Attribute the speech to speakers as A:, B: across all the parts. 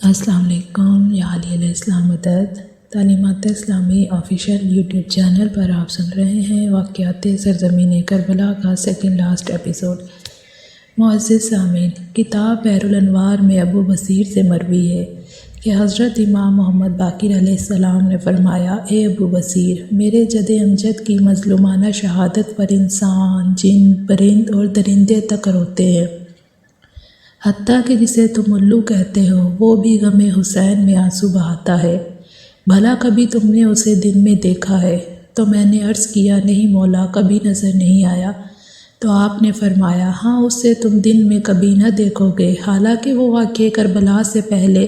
A: السلام علیکم، یا علی علیہ السلام مدد تعلیمات اسلامی آفیشیل یوٹیوب چینل پر آپ سن رہے ہیں واقعات سرزمین کربلا کا سیکنڈ لاسٹ ایپیسوڈ۔ معزز سامعین، کتاب بحر الانوار میں ابو بصیر سے مروی ہے کہ حضرت امام محمد باقر علیہ السلام نے فرمایا، اے ابو بصیر، میرے جد امجد کی مظلومانہ شہادت پر انسان، جن، پرند اور درندے تک روتے ہیں، حتیٰ کہ جسے تم الو کہتے ہو وہ بھی غم حسین میں آنسو بہاتا ہے۔ بھلا کبھی تم نے اسے دن میں دیکھا ہے؟ تو میں نے عرض کیا، نہیں مولا، کبھی نظر نہیں آیا۔ تو آپ نے فرمایا، ہاں، اسے تم دن میں کبھی نہ دیکھو گے، حالانکہ وہ واقعہ کربلا سے پہلے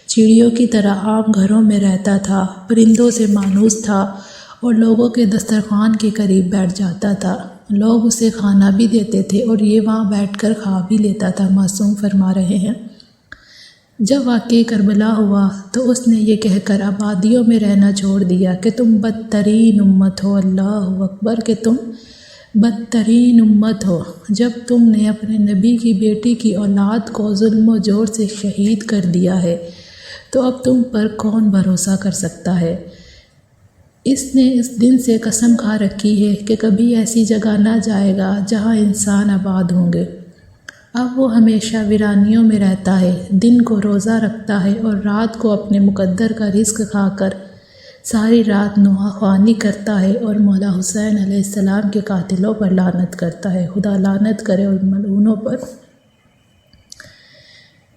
A: چڑیوں کی طرح عام گھروں میں رہتا تھا، پرندوں سے مانوس تھا اور لوگوں کے دسترخوان کے قریب بیٹھ جاتا تھا۔ لوگ اسے کھانا بھی دیتے تھے اور یہ وہاں بیٹھ کر کھا بھی لیتا تھا۔ معصوم فرما رہے ہیں، جب واقعہ کربلا ہوا تو اس نے یہ کہہ کر آبادیوں میں رہنا چھوڑ دیا کہ تم بدترین امت ہو، اللہ اکبر، کہ تم بدترین امت ہو۔ جب تم نے اپنے نبی کی بیٹی کی اولاد کو ظلم و جور سے شہید کر دیا ہے تو اب تم پر کون بھروسہ کر سکتا ہے؟ اس نے اس دن سے قسم کھا رکھی ہے کہ کبھی ایسی جگہ نہ جائے گا جہاں انسان آباد ہوں گے۔ اب وہ ہمیشہ ویرانیوں میں رہتا ہے، دن کو روزہ رکھتا ہے اور رات کو اپنے مقدر کا رزق کھا کر ساری رات نوحہ خوانی کرتا ہے اور مولا حسین علیہ السلام کے قاتلوں پر لعنت کرتا ہے۔ خدا لعنت کرے ان ملعونوں پر۔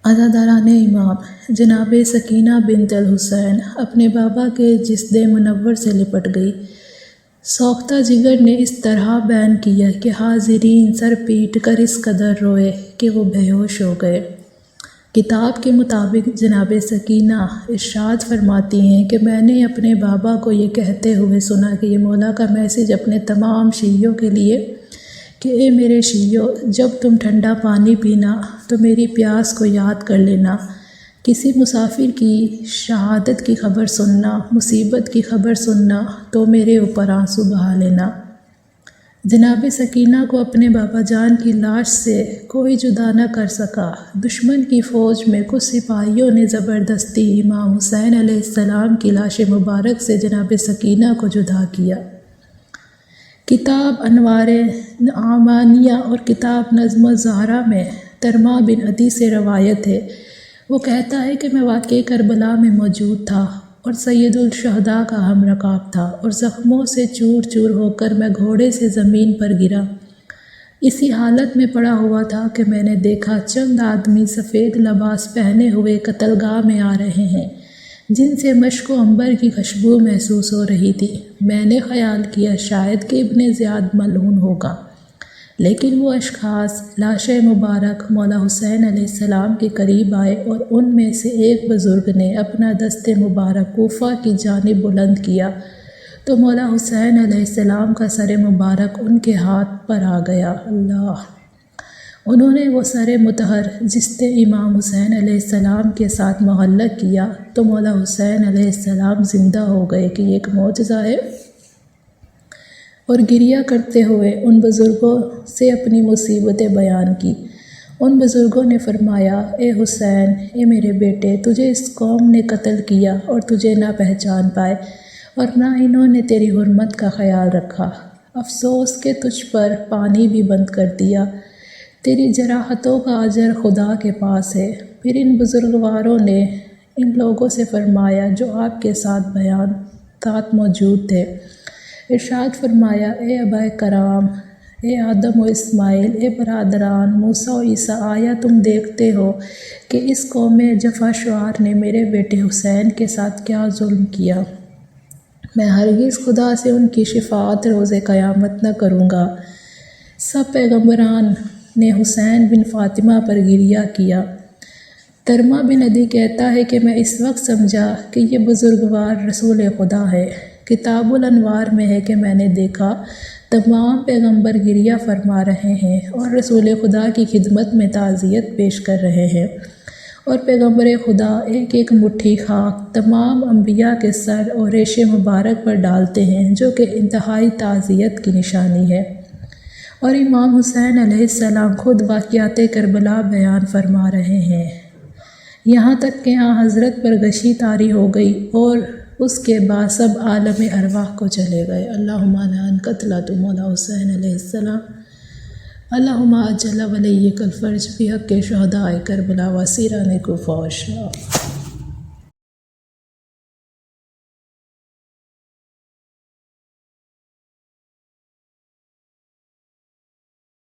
A: عزاداران امام جناب سکینہ بنت الحسین اپنے بابا کے جسد منور سے لپٹ گئی۔ سوختہ جگر نے اس طرح بیان کیا کہ حاضرین سر پیٹ کر اس قدر روئے کہ وہ بے ہوش ہو گئے۔ کتاب کے مطابق جناب سکینہ ارشاد فرماتی ہیں کہ میں نے اپنے بابا کو یہ کہتے ہوئے سنا کہ یہ مولا کا میسج اپنے تمام شیعوں کے لیے کہ اے میرے شیعوں، جب تم ٹھنڈا پانی پینا تو میری پیاس کو یاد کر لینا، کسی مسافر کی شہادت کی خبر سننا، مصیبت کی خبر سننا تو میرے اوپر آنسو بہا لینا۔ جناب سکینہ کو اپنے بابا جان کی لاش سے کوئی جدا نہ کر سکا۔ دشمن کی فوج میں کچھ سپاہیوں نے زبردستی امام حسین علیہ السلام کی لاش مبارک سے جناب سکینہ کو جدا کیا۔ کتاب انوار نعمانیہ اور کتاب نظم الزہرا میں ترمہ بن عدی سے روایت ہے، وہ کہتا ہے کہ میں واقعہ کربلا میں موجود تھا اور سید الشہداء کا ہم رکاب تھا اور زخموں سے چور چور ہو کر میں گھوڑے سے زمین پر گرا۔ اسی حالت میں پڑا ہوا تھا کہ میں نے دیکھا چند آدمی سفید لباس پہنے ہوئے قتل گاہ میں آ رہے ہیں، جن سے مشک و عنبر کی خوشبو محسوس ہو رہی تھی۔ میں نے خیال کیا شاید کہ ابن زیاد ملعون ہوگا، لیکن وہ اشخاص لاش مبارک مولا حسین علیہ السلام کے قریب آئے اور ان میں سے ایک بزرگ نے اپنا دست مبارک کوفہ کی جانب بلند کیا تو مولا حسین علیہ السلام کا سر مبارک ان کے ہاتھ پر آ گیا۔ اللہ! انہوں نے وہ سر مطہر جسد امام حسین علیہ السلام کے ساتھ معلق کیا تو مولا حسین علیہ السلام زندہ ہو گئے کہ یہ ایک معجزہ ہے، اور گریہ کرتے ہوئے ان بزرگوں سے اپنی مصیبتیں بیان کی۔ ان بزرگوں نے فرمایا، اے حسین، اے میرے بیٹے، تجھے اس قوم نے قتل کیا اور تجھے نہ پہچان پائے اور نہ انہوں نے تیری حرمت کا خیال رکھا۔ افسوس کہ تجھ پر پانی بھی بند کر دیا، تیری جراحتوں کا اجر خدا کے پاس ہے۔ پھر ان بزرگواروں نے ان لوگوں سے فرمایا جو آپ کے ساتھ موجود تھے، ارشاد فرمایا، اے ابائے کرام، اے آدم و اسماعیل، اے برادران موسیٰ و عیسیٰ، آیا تم دیکھتے ہو کہ اس قوم جفا شعار نے میرے بیٹے حسین کے ساتھ کیا ظلم کیا؟ میں ہرگز خدا سے ان کی شفاعت روز قیامت نہ کروں گا۔ سب پیغمبران نے حسین بن فاطمہ پر گریہ کیا۔ ترمہ بن عدی کہتا ہے کہ میں اس وقت سمجھا کہ یہ بزرگوار رسول خدا ہے۔ کتاب الانوار میں ہے کہ میں نے دیکھا تمام پیغمبر گریہ فرما رہے ہیں اور رسول خدا کی خدمت میں تعزیت پیش کر رہے ہیں، اور پیغمبر خدا ایک ایک مٹھی خاک تمام انبیاء کے سر اور ریش مبارک پر ڈالتے ہیں، جو کہ انتہائی تعزیت کی نشانی ہے۔ اور امام حسین علیہ السلام خود واقعات کربلا بیان فرما رہے ہیں یہاں تک کہ حضرت پر غشی طاری ہو گئی اور اس کے بعد سب عالم ارواح کو چلے گئے۔ اللہم عن قتلۃ مولا حسین علیہ السلام، اللہم اجل ولیک الفرج فی حق شہداء کربلا و اسیران کوفہ و شام۔